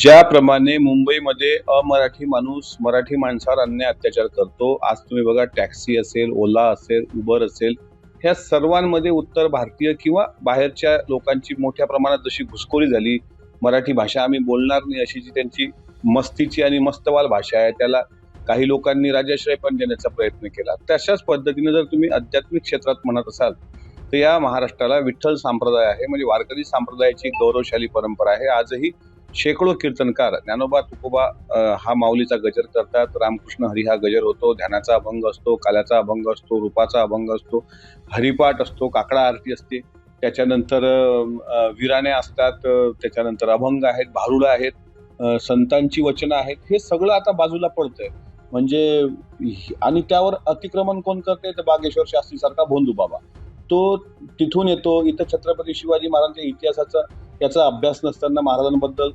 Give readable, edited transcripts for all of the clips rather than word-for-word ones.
ज्याप्रमाणे मुंबईमध्ये अमराठी माणूस मराठी माणसावर अन्याय अत्याचार करतो, आज तुम्ही बघा टॅक्सी असेल, ओला असेल, उबर असेल, ह्या सर्वांमध्ये उत्तर भारतीय किंवा बाहेरच्या लोकांची मोठ्या प्रमाणात जशी घुसखोरी झाली, मराठी भाषा आम्ही बोलणार नाही अशी जी त्यांची मस्तीची आणि मस्तवाल भाषा आहे, त्याला काही लोकांनी राजाश्रय पण देण्याचा प्रयत्न केला. तशाच पद्धतीने जर तुम्ही आध्यात्मिक क्षेत्रात म्हणत असाल, तर या महाराष्ट्राला विठ्ठल संप्रदाय आहे, म्हणजे वारकरी संप्रदायाची गौरवशाली परंपरा आहे. आजही शेकडो कीर्तनकार ज्ञानोबा तुकोबा हा माऊलीचा गजर करतात, रामकृष्ण हरी हा गजर होतो, ध्यानाचा अभंग असतो, काल्याचा अभंग असतो, रूपाचा अभंग असतो, हरिपाठ असतो, काकडा आरती असते, त्याच्यानंतर विराण्या असतात, त्याच्यानंतर अभंग आहेत, भारुडं आहेत, संतांची वचनं आहेत. हे सगळं आता बाजूला पडतंय. म्हणजे आणि त्यावर अतिक्रमण कोण करते, तर बागेश्वर शास्त्री सारखा भोंदू बाबा. तो तिथून येतो, इथं छत्रपती शिवाजी महाराजांच्या इतिहासाचा याचा अभ्यास नसताना महाराजांबद्दल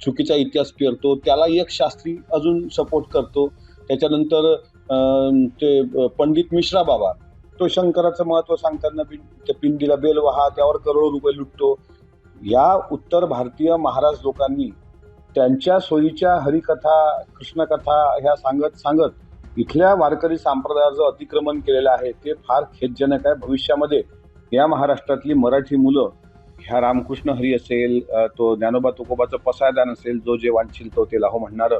चुकीचा इतिहास पेरतो, त्याला एक शास्त्री अजून सपोर्ट करतो. त्याच्यानंतर ते पंडित मिश्रा बाबा, तो शंकराचं महत्व सांगताना त्या पिंडीला बेल वहा, त्यावर करोडो रुपये लुटतो. या उत्तर भारतीय महाराज लोकांनी त्यांच्या सोयीच्या हरिकथा, कृष्णकथा ह्या सांगत सांगत इथल्या वारकरी संप्रदायाचं अतिक्रमण केलेलं आहे. ते फार खेदजनक आहे. भविष्यामध्ये या महाराष्ट्रातली मराठी मुलं ह्या रामकृष्ण हरी असेल, तो ज्ञानोबा तुकोबाचं पसायदान असेल, जो जे वांछील तो ते लाहो म्हणणारं,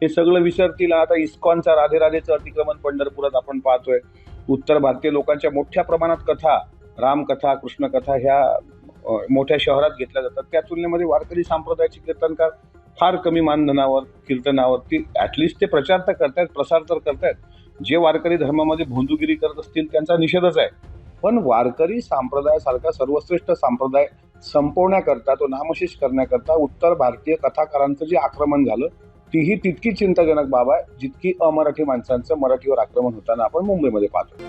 हे सगळं विसरतील. आता इस्कॉनचा राधे राधेचं अतिक्रमण पंढरपुरात आपण पाहतोय. उत्तर भारतीय लोकांच्या मोठ्या प्रमाणात कथा, रामकथा, कृष्णकथा ह्या मोठ्या शहरात घेतल्या जातात. त्या तुलनेमध्ये वारकरी संप्रदायाचे कीर्तनकार फार कमी मानधनावर, कीर्तनावर, ती ऍटलिस्ट ते प्रचार तर करतायत, प्रसार तर करतायत. जे वारकरी धर्मामध्ये भोंदूगिरी करत असतील त्यांचा निषेधच आहे. पण वारकरी संप्रदायासारखा सर्वश्रेष्ठ संप्रदाय संपवण्याकरता, तो नामशेष करण्याकरता उत्तर भारतीय कथाकारांचं जे आक्रमण झालं, तीही तितकी चिंताजनक बाब आहे जितकी अमराठी माणसांचं मराठीवर आक्रमण होताना आपण मुंबईमध्ये पाहतो.